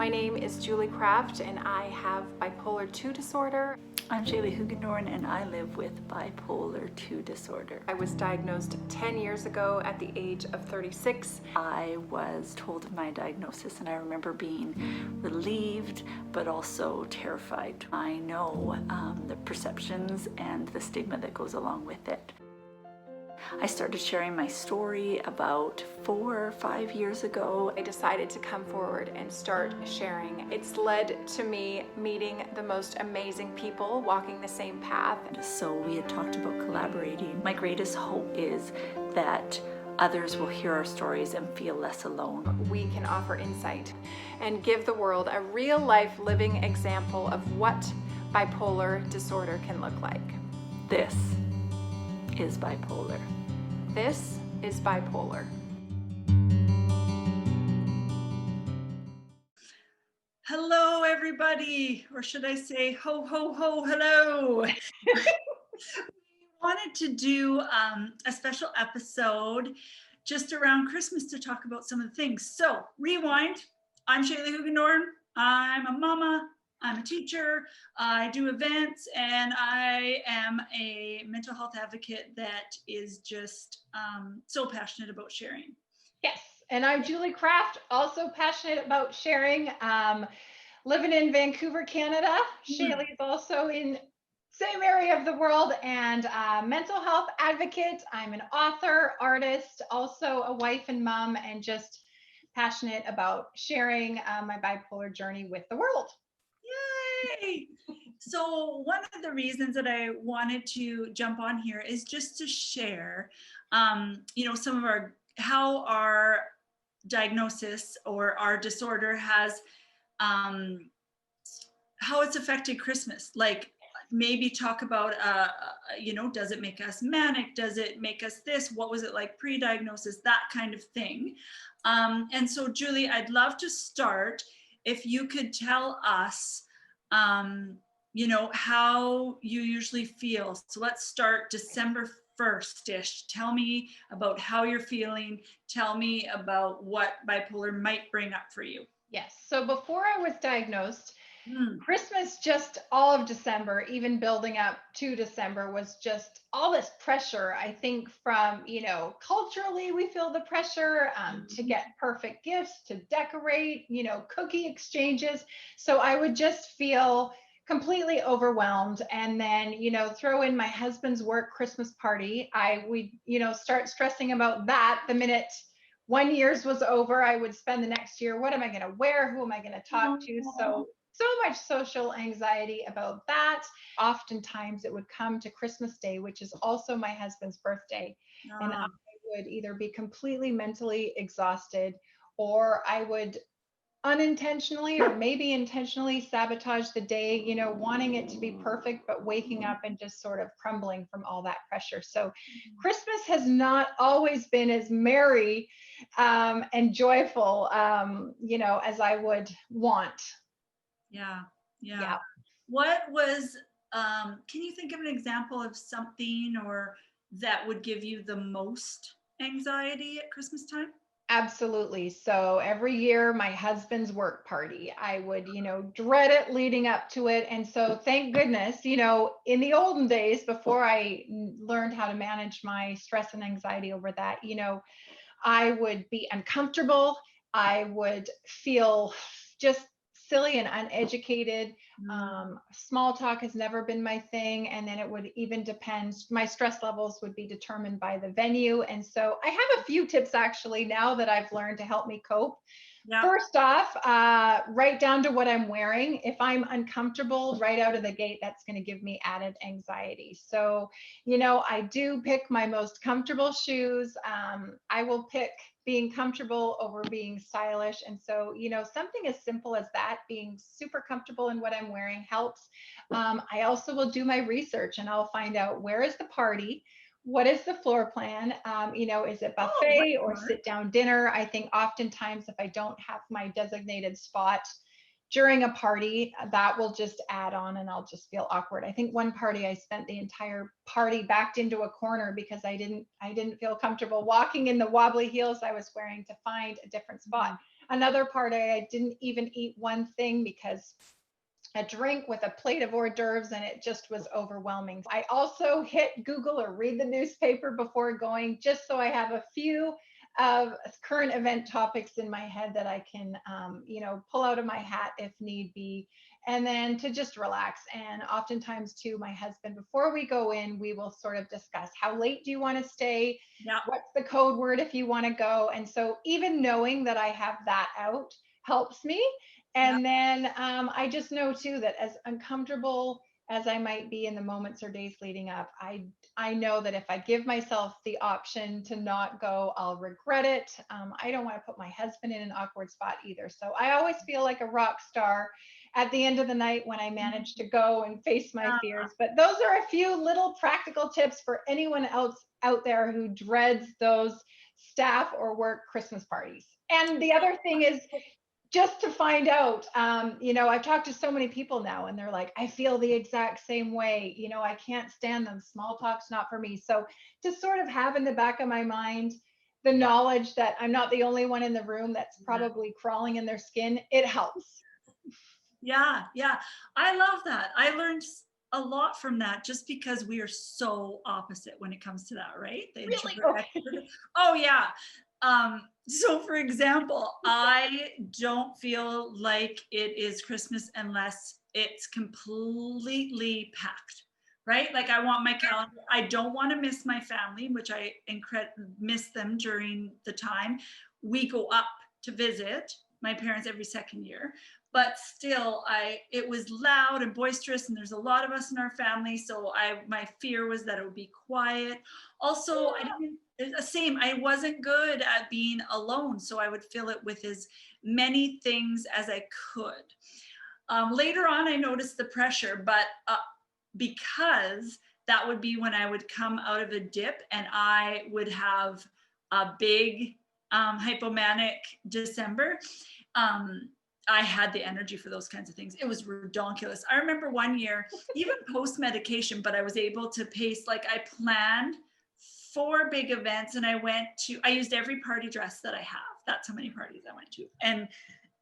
My name is Julie Kraft and I have bipolar 2 disorder. I'm Shaley Hoogendoorn and I live with bipolar 2 disorder. I was diagnosed 10 years ago at the age of 36. I was told of my diagnosis and I remember being relieved but also terrified. I know the perceptions and the stigma that goes along with it. I started sharing my story about 4 or 5 years ago. I decided to come forward and start sharing. It's led to me meeting the most amazing people walking the same path. So we had talked about collaborating. My greatest hope is that others will hear our stories and feel less alone. We can offer insight and give the world a real life living example of what bipolar disorder can look like. This is bipolar. This is bipolar. Hello, everybody, or should I say ho, ho, ho, hello. We wanted to do a special episode just around Christmas to talk about some of the things. So rewind, I'm Shaley Hoogendoorn. I'm a mama, I'm a teacher, I do events, and I am a mental health advocate that is just so passionate about sharing. Yes, and I'm Julie Kraft, also passionate about sharing. Living in Vancouver, Canada. Shaley is also in same area of the world and mental health advocate. I'm an author, artist, also a wife and mom, and just passionate about sharing my bipolar journey with the world. Yay! So one of the reasons that I wanted to jump on here is just to share, some of how our diagnosis or our disorder has, how it's affected Christmas. Like maybe talk about, does it make us manic? Does it make us this? What was it like pre-diagnosis? That kind of thing. And so Julie, I'd love to start if you could tell us, how you usually feel. So let's start December 1st-ish. Tell me about how you're feeling. Tell me about what bipolar might bring up for you. Yes. So before I was diagnosed, Christmas, just all of December, even building up to December, was just all this pressure. I think from, culturally, we feel the pressure to get perfect gifts, to decorate, cookie exchanges. So I would just feel completely overwhelmed. And then, throw in my husband's work Christmas party. I would, start stressing about that the minute 1 year was over. I would spend the next year, what am I going to wear? Who am I going to talk to? So much social anxiety about that. Oftentimes it would come to Christmas Day, which is also my husband's birthday. And I would either be completely mentally exhausted, or I would unintentionally or maybe intentionally sabotage the day, wanting it to be perfect, but waking up and just sort of crumbling from all that pressure. So Christmas has not always been as merry and joyful, as I would want. Yeah. What was, can you think of an example of something or that would give you the most anxiety at Christmas time? Absolutely. So every year, my husband's work party, I would, dread it leading up to it. And so thank goodness, in the olden days, before I learned how to manage my stress and anxiety over that, I would be uncomfortable. I would feel just silly and uneducated. Small talk has never been my thing. And then it would even depend, my stress levels would be determined by the venue. And so I have a few tips actually now that I've learned to help me cope. Yeah. First off, right down to what I'm wearing. If I'm uncomfortable right out of the gate, that's going to give me added anxiety. So, I do pick my most comfortable shoes. I will pick being comfortable over being stylish. And so, something as simple as that, being super comfortable in what I'm wearing helps. I also will do my research and I'll find out, where is the party? What is the floor plan? Is it buffet or sit down dinner? I think oftentimes if I don't have my designated spot during a party, that will just add on and I'll just feel awkward. I think one party I spent the entire party backed into a corner because I didn't feel comfortable walking in the wobbly heels I was wearing to find a different spot. another party, I didn't even eat one thing because a drink with a plate of hors d'oeuvres and it just was overwhelming. I also hit Google or read the newspaper before going, just so I have a few of current event topics in my head that I can, pull out of my hat if need be. And then to just relax. And oftentimes, too, my husband, before we go in, we will sort of discuss how late do you want to stay? Yeah. What's the code word if you want to go? And so, even knowing that I have that out helps me. And then I just know, too, that as uncomfortable as I might be in the moments or days leading up, I know that if I give myself the option to not go, I'll regret it. I don't want to put my husband in an awkward spot either. So I always feel like a rock star at the end of the night when I manage to go and face my fears. But those are a few little practical tips for anyone else out there who dreads those staff or work Christmas parties. And the other thing is, just to find out, I've talked to so many people now and they're like, I feel the exact same way. I can't stand them. Small talk's not for me. So to sort of have in the back of my mind the knowledge that I'm not the only one in the room that's probably crawling in their skin, it helps. Yeah. I love that. I learned a lot from that just because we are so opposite when it comes to that, right? The Really? introvert, extrovert. Oh, yeah. So for example, I don't feel like it is Christmas unless it's completely packed, right? Like I want my calendar. I don't want to miss my family, which I miss them during the time. We go up to visit my parents every second year, but still it was loud and boisterous and there's a lot of us in our family. So my fear was that it would be quiet. Also, I wasn't good at being alone. So I would fill it with as many things as I could. Later on, I noticed the pressure, but because that would be when I would come out of a dip and I would have a big hypomanic December. I had the energy for those kinds of things. It was ridiculous. I remember one year, even post medication, but I was able to pace, like I planned 4 big events and I used every party dress that I have. That's how many parties I went to. And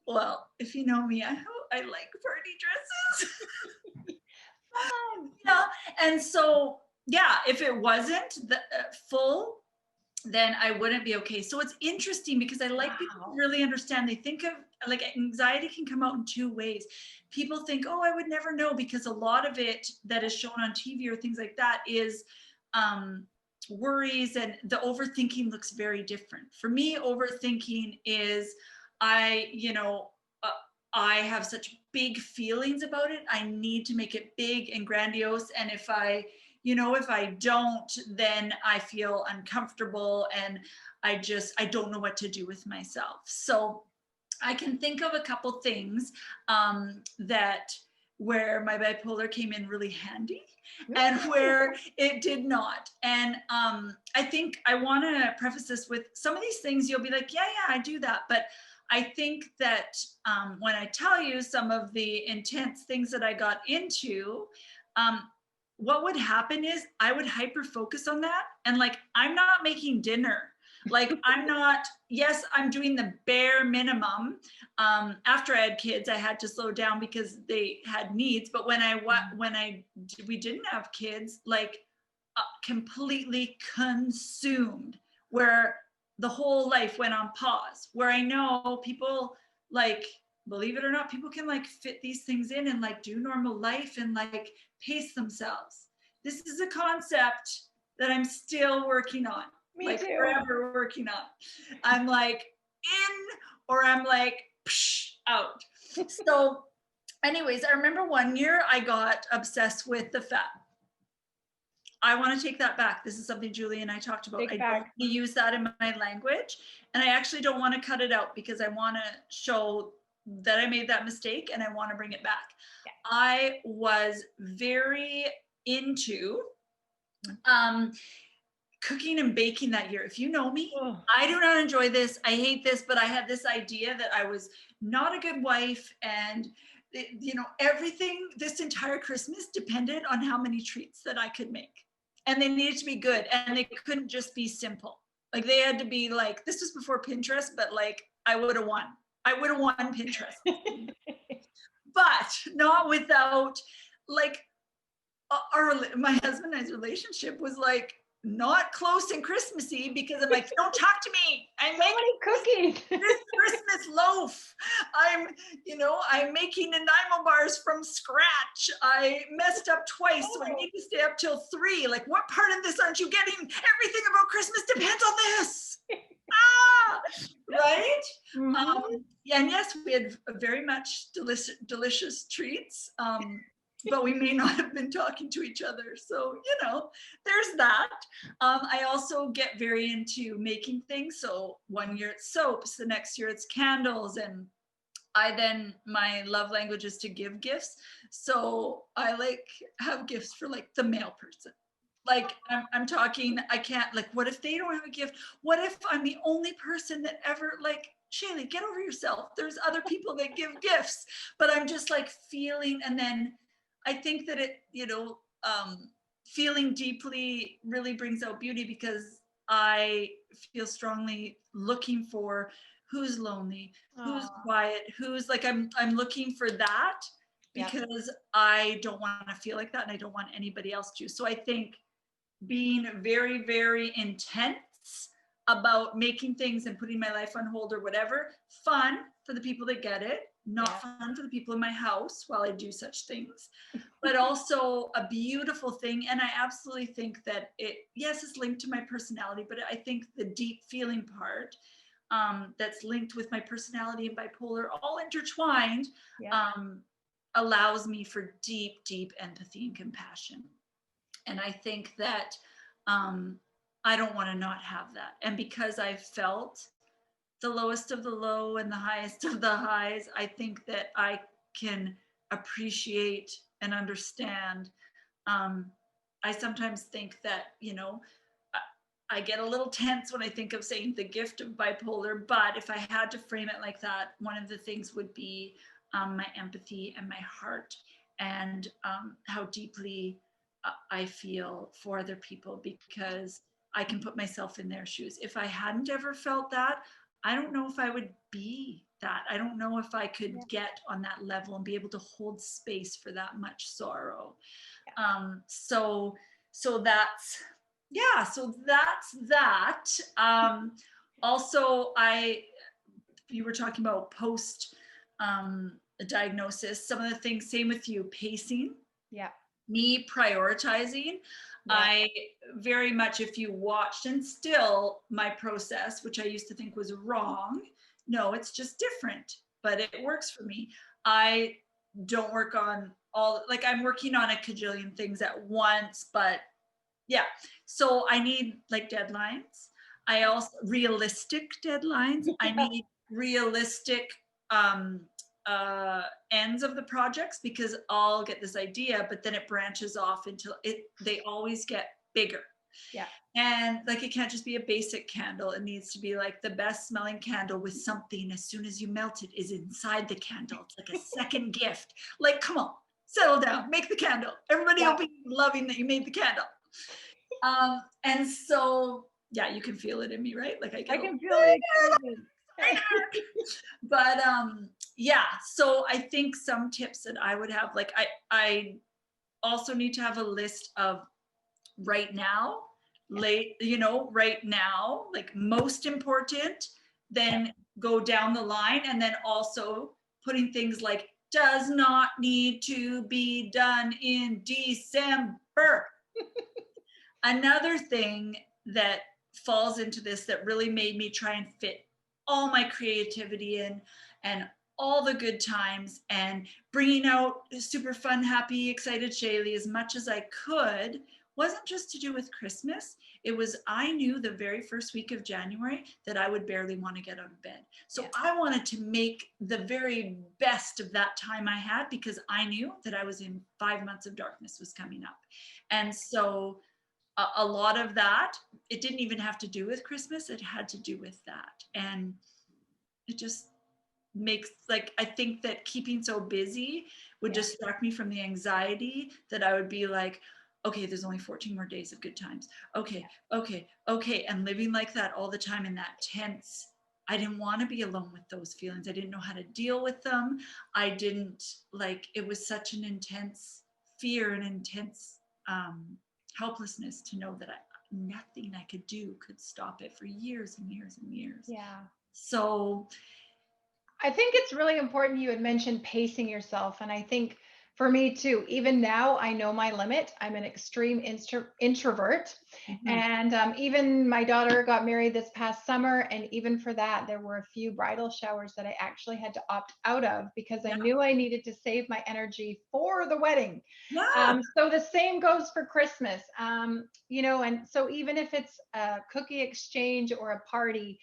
well, if you know me, I like party dresses. And so, yeah, if it wasn't full, then I wouldn't be okay. So it's interesting because I like people to really understand. They think of like anxiety can come out in 2 ways. People think, oh, I would never know, because a lot of it that is shown on TV or things like that is worries, and the overthinking looks very different. For me, overthinking is I have such big feelings about it. I need to make it big and grandiose. And if I don't, then I feel uncomfortable and I don't know what to do with myself. So I can think of a couple things where my bipolar came in really handy and where it did not. And I think I want to preface this with some of these things you'll be like, yeah, I do that. But I think that when I tell you some of the intense things that I got into, what would happen is I would hyper focus on that. And like, I'm not making dinner. Like yes, I'm doing the bare minimum. After I had kids, I had to slow down because they had needs. But we didn't have kids, like completely consumed, where the whole life went on pause, where I know people, like, believe it or not, people can like fit these things in and like do normal life and like pace themselves. This is a concept that I'm still working on. Me too. Forever working on. I'm like in, or I'm like out. So anyways, I remember one year I got obsessed with the fat. I want to take that back. This is something Julie and I talked about. I don't use that in my language, and I actually don't want to cut it out because I want to show that I made that mistake and I want to bring it back. Yeah. I was very into cooking and baking that year. If you know me, I do not enjoy this. I hate this, but I had this idea that I was not a good wife, and everything this entire Christmas depended on how many treats that I could make. And they needed to be good, and they couldn't just be simple. Like they had to be like, this was before Pinterest, but like I would have won. I would have won Pinterest. But not without, like, my husband and I's relationship was like not close and Christmassy because I'm like, don't talk to me. I'm So making many cookies. this Christmas loaf. I'm making Nanaimo bars from scratch. I messed up twice, so I need to stay up till 3. Like, what part of this aren't you getting? Everything about Christmas depends on this. Right? Mhm. And yes, we had very much delicious treats. But we may not have been talking to each other. So, there's that. I also get very into making things. So one year it's soaps, the next year it's candles. And my love language is to give gifts. So I like have gifts for like the male person. Like I'm talking, I can't, like, what if they don't have a gift? What if I'm the only person that ever, like, Shaley, get over yourself. There's other people that give gifts, but I'm just like feeling, and then I think that feeling deeply really brings out beauty, because I feel strongly looking for who's lonely, who's quiet, who's like, I'm looking for that, because I don't want to feel like that, and I don't want anybody else to. So I think being very, very intense about making things and putting my life on hold or whatever, fun for the people that get it, not fun for the people in my house while I do such things, but also a beautiful thing. And I absolutely think that it's linked to my personality, but I think the deep feeling part, that's linked with my personality and bipolar, all intertwined, allows me for deep, deep empathy and compassion. And I think that I don't want to not have that. And because I felt the lowest of the low and the highest of the highs, I think that I can appreciate and understand. I sometimes think that, I get a little tense when I think of saying the gift of bipolar, but if I had to frame it like that, one of the things would be my empathy and my heart, and how deeply I feel for other people, because I can put myself in their shoes. If I hadn't ever felt that, I don't know if I would be that. I don't know if I could get on that level and be able to hold space for that much sorrow. So that's, so that's that. Also, you were talking about post diagnosis, some of the things, same with you, pacing. Me prioritizing. I very much, if you watched, and still my process, which I used to think was wrong, no, it's just different, but it works for me. I don't work on like, I'm working on a cajillion things at once, but so I need like deadlines. I also realistic deadlines. I need realistic ends of the projects, because I'll get this idea, but then it branches off until they always get bigger. And like, it can't just be a basic candle. It needs to be like the best smelling candle with something, as soon as you melt it, is inside the candle. It's like a second gift. Like, come on, settle down, make the candle. Everybody will be loving that you made the candle. And so, you can feel it in me, right? Like, I can feel it. But so I think some tips that I would have, like, I also need to have a list of right now, right now, like, most important, then go down the line, and then also putting things like does not need to be done in December. Another thing that falls into this that really made me try and fit all my creativity in, and all the good times, and bringing out super fun, happy, excited Shaley as much as I could, wasn't just to do with Christmas. It was, I knew the very first week of January that I would barely want to get out of bed. So I wanted to make the very best of that time I had, because I knew that I was in 5 months of darkness was coming up. And so a lot of that, it didn't even have to do with Christmas. It had to do with that. And it just makes, like, I think that keeping so busy would distract me from the anxiety, that I would be like, okay, there's only 14 more days of good times. Okay. And living like that all the time in that tense I didn't want to be alone with those feelings. I didn't know how to deal with them. I didn't like, it was such an intense fear and intense helplessness to know that nothing I could do could stop it for years and years and years. Yeah. So I think it's really important you had mentioned pacing yourself. And I think for me too, even now, I know my limit. I'm an extreme introvert. And even my daughter got married this past summer. And even for that, there were a few bridal showers that I actually had to opt out of because I knew I needed to save my energy for the wedding. So the same goes for Christmas, you know, and so even if it's a cookie exchange or a party,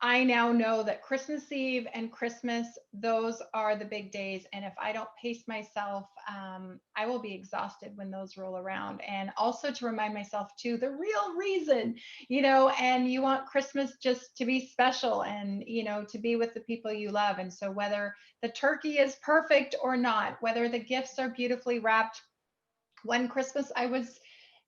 I now know that Christmas Eve and Christmas, those are the big days. And if I don't pace myself, I will be exhausted when those roll around. And also to remind myself too, the real reason, you know, and you want Christmas just to be special and, you know, to be with the people you love. And so whether the turkey is perfect or not, whether the gifts are beautifully wrapped, one Christmas I was,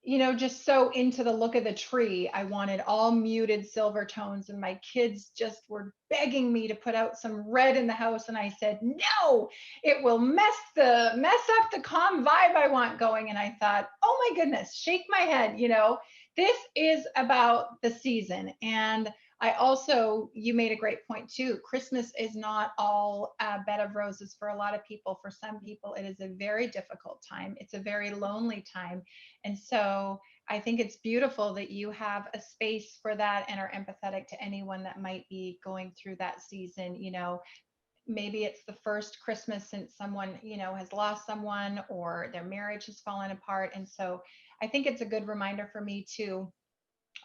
you know, just so into the look of the tree. I wanted all muted silver tones, and my kids just were begging me to put out some red in the house. And I said, no, it will mess up the calm vibe I want going. And I thought, oh my goodness, shake my head, you know, this is about the season. And I also, you made a great point too. Christmas is not all a bed of roses for a lot of people. For some people, it is a very difficult time. It's a very lonely time. And so I think it's beautiful that you have a space for that and are empathetic to anyone that might be going through that season. You know, maybe it's the first Christmas since someone, you know, has lost someone or their marriage has fallen apart. And so I think it's a good reminder for me too,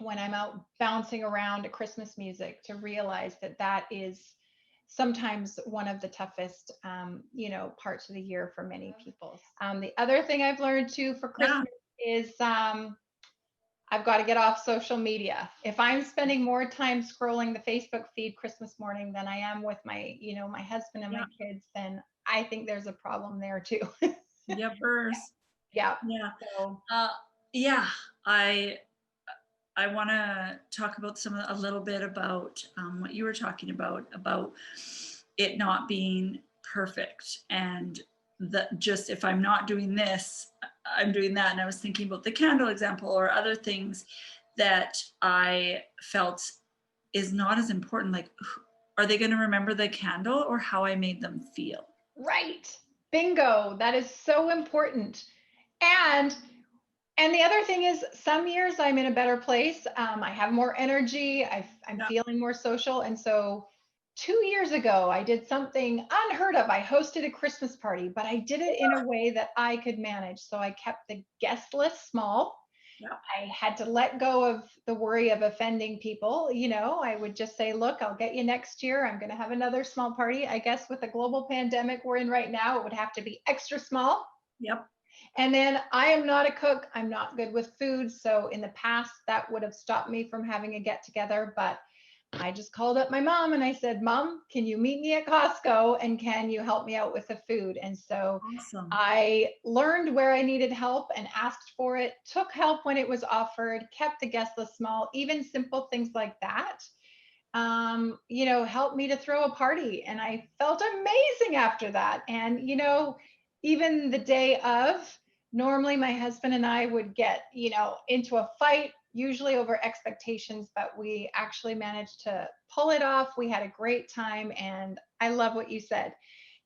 when I'm out bouncing around to Christmas music, to realize that that is sometimes one of the toughest, you know, parts of the year for many people. The other thing I've learned too for Christmas is I've got to get off social media. If I'm spending more time scrolling the Facebook feed Christmas morning than I am with my, you know, my husband and my kids, then I think there's a problem there too. Yeah. So, I want to talk about a little bit about what you were talking about it not being perfect, and that just if I'm not doing this, I'm doing that. And I was thinking about the candle example or other things that I felt is not as important. Like, are they going to remember the candle or how I made them feel? Right. Bingo. That is so important. And the other thing is, some years I'm in a better place. I have more energy. I'm feeling more social. And so 2 years ago, I did something unheard of. I hosted a Christmas party, but I did it in a way that I could manage. So I kept the guest list small. I had to let go of the worry of offending people. You know, I would just say, look, I'll get you next year. I'm going to have another small party. I guess with the global pandemic we're in right now, it would have to be extra small. And then I am not a cook. I'm not good with food. So in the past, that would have stopped me from having a get together. But I just called up my mom and I said, Mom, can you meet me at Costco and can you help me out with the food? And so I learned where I needed help and asked for it, took help when it was offered, kept the guest list small. Even simple things like that, you know, helped me to throw a party. And I felt amazing after that. And, you know, even the day of, normally my husband and I would get, you know, into a fight, usually over expectations, but we actually managed to pull it off. We had a great time. And I love what you said.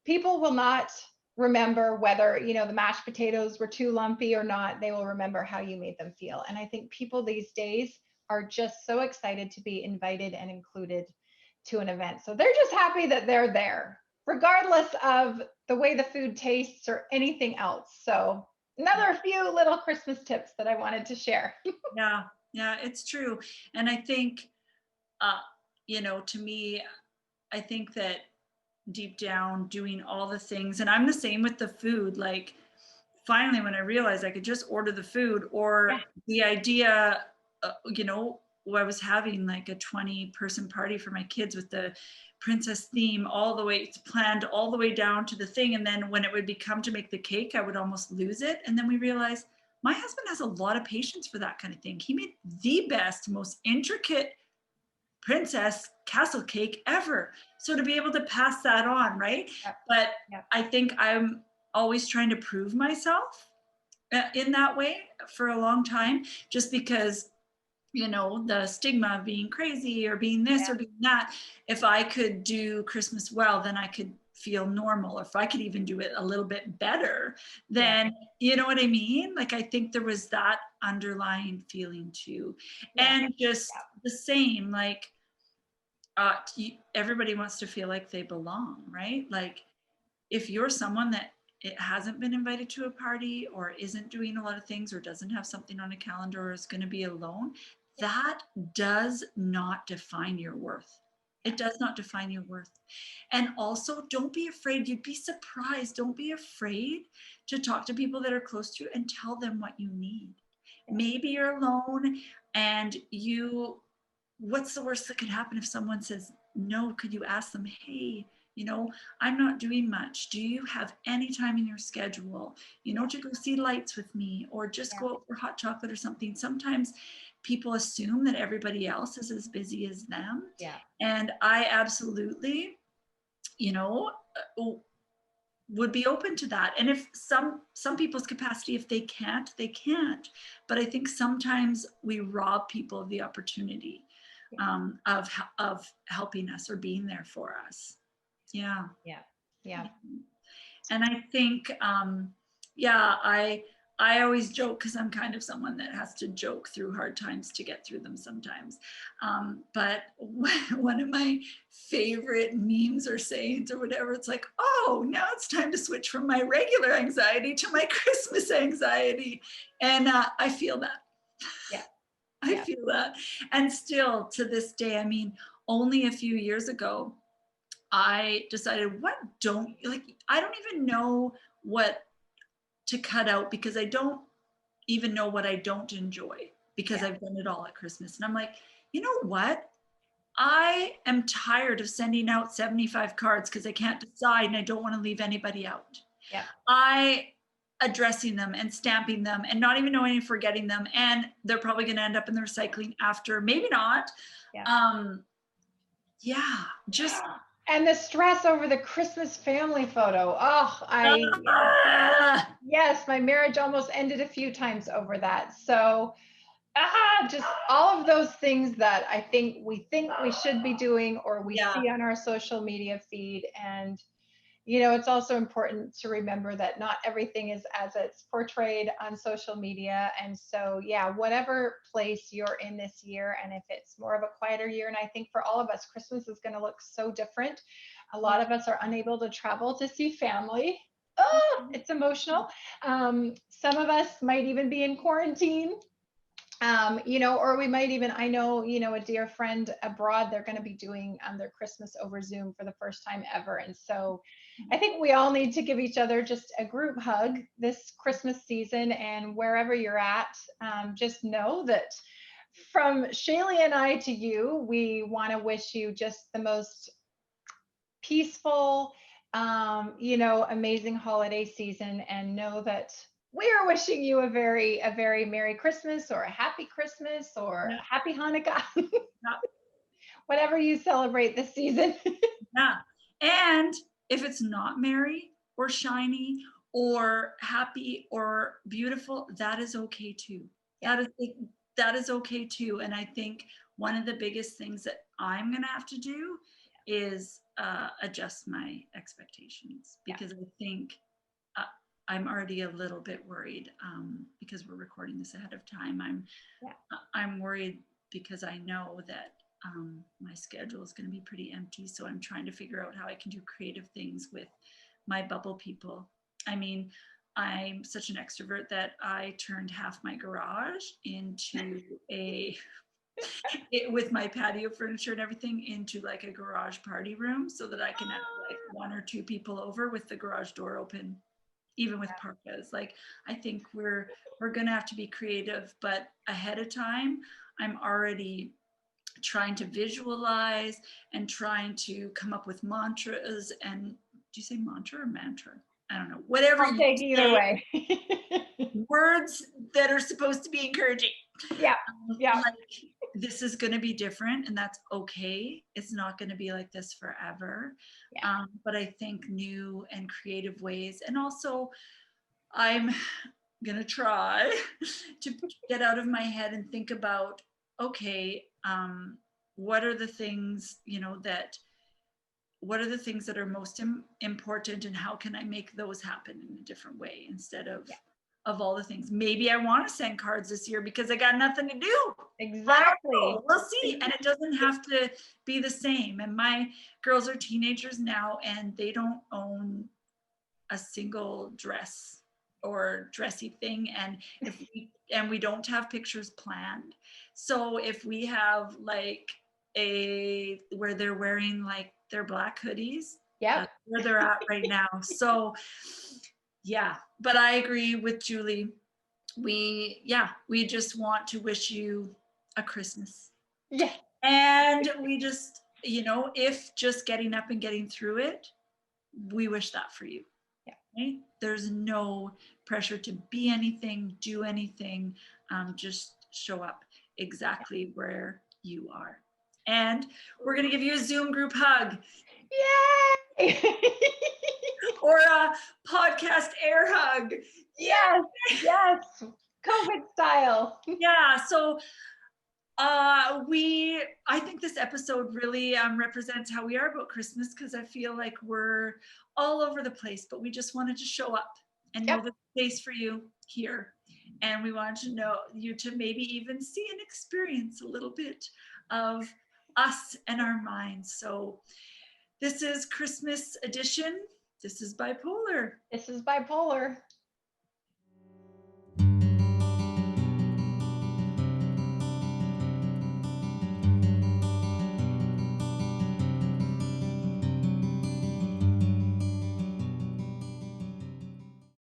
People will not remember whether, you know, the mashed potatoes were too lumpy or not. They will remember how you made them feel. And I think people these days are just so excited to be invited and included to an event. So they're just happy that they're there, regardless of the way the food tastes or anything else. So another few little Christmas tips that I wanted to share. Yeah, it's true. And I think, you know, to me, I think that deep down doing all the things, and I'm the same with the food, like finally when I realized I could just order the food, or the idea, you know, I was having like a 20-person party for my kids with the princess theme all the way, it's planned all the way down to the thing. And then when it would become to make the cake, I would almost lose it. And then we realized my husband has a lot of patience for that kind of thing. He made the best, most intricate princess castle cake ever. So to be able to pass that on, right? Yep. But Yep. I think I'm always trying to prove myself in that way for a long time, just because, you know, the stigma of being crazy or being this or being that. If I could do Christmas well, then I could feel normal. Or if I could even do it a little bit better, then you know what I mean? Like, I think there was that underlying feeling too. And just the same, like, everybody wants to feel like they belong, right? Like, if you're someone that it hasn't been invited to a party or isn't doing a lot of things or doesn't have something on a calendar or is going to be alone, that does not define your worth. It does not define your worth. And also, don't be afraid. You'd be surprised. Don't be afraid to talk to people that are close to you and tell them what you need. Maybe you're alone and what's the worst that could happen if someone says no? Could you ask them, hey, you know, I'm not doing much. Do you have any time in your schedule, you know, to go see lights with me or just go out for hot chocolate or something? Sometimes people assume that everybody else is as busy as them. Yeah. And I absolutely, you know, would be open to that. And if some people's capacity, if they can't, they can't. But I think sometimes we rob people of the opportunity of helping us or being there for us. Yeah. And I think, I always joke because I'm kind of someone that has to joke through hard times to get through them sometimes. But one of my favorite memes or sayings or whatever, it's like, oh, now it's time to switch from my regular anxiety to my Christmas anxiety. And I feel that. I feel that. And still to this day, I mean, only a few years ago, I decided, I don't even know what to cut out because I don't even know what I don't enjoy because I've done it all at Christmas. And I'm like, you know what? I am tired of sending out 75 cards because I can't decide and I don't want to leave anybody out. Addressing them and stamping them and not even knowing if we're getting them. And they're probably going to end up in the recycling after, maybe not. And the stress over the Christmas family photo. Yes, my marriage almost ended a few times over that. So just all of those things that I think we should be doing or we see on our social media feed. And, you know, it's also important to remember that not everything is as it's portrayed on social media. And so, whatever place you're in this year, and if it's more of a quieter year, and I think for all of us, Christmas is going to look so different. A lot of us are unable to travel to see family. It's emotional. Some of us might even be in quarantine. You know, or we might even, I know, you know, a dear friend abroad, they're going to be doing their Christmas over Zoom for the first time ever. And so I think we all need to give each other just a group hug this Christmas season. And wherever you're at, just know that from Shaley and I to you, we want to wish you just the most peaceful, you know, amazing holiday season, and know that we are wishing you a very Merry Christmas or a Happy Christmas or a Happy Hanukkah, whatever you celebrate this season. And if it's not merry or shiny or happy or beautiful, that is okay too. That is okay too. And I think one of the biggest things that I'm going to have to do is adjust my expectations, because I think I'm already a little bit worried because we're recording this ahead of time. I'm worried because I know that my schedule is going to be pretty empty. So I'm trying to figure out how I can do creative things with my bubble people. I mean, I'm such an extrovert that I turned half my garage into with my patio furniture and everything into like a garage party room so that I can have like 1 or 2 people over with the garage door open, even with parkas. Like, I think we're going to have to be creative, but ahead of time, I'm already trying to visualize and trying to come up with mantras. And do you say mantra or mantra? I don't know. Whatever. I'll take either way. Words that are supposed to be encouraging. Like this is going to be different, and that's okay. It's not going to be like this forever. Yeah. But I think new and creative ways. And also, I'm going to try to get out of my head and think about, okay, what are the things, what are the things that are most important, and how can I make those happen in a different way instead of all the things. Maybe I want to send cards this year because I got nothing to do. Exactly. We'll see. And it doesn't have to be the same. And my girls are teenagers now, and they don't own a single dress or dressy thing. And we don't have pictures planned. So if we have like where they're wearing like their black hoodies, Yep. that's where they're at right now. So yeah, but I agree with Julie. We just want to wish you a Christmas. Yeah. And we just, if just getting up and getting through it, we wish that for you. Yeah. Okay? There's no pressure to be anything, do anything. Just show up exactly where you are. And we're going to give you a Zoom group hug. Yay! Or a podcast air hug. Yes, yes, COVID style. Yeah, so I think this episode really represents how we are about Christmas, because I feel like we're all over the place, but we just wanted to show up and know the space for you here. And we wanted to know you to maybe even see and experience a little bit of us and our minds. So this is Christmas edition. This is bipolar. This is bipolar.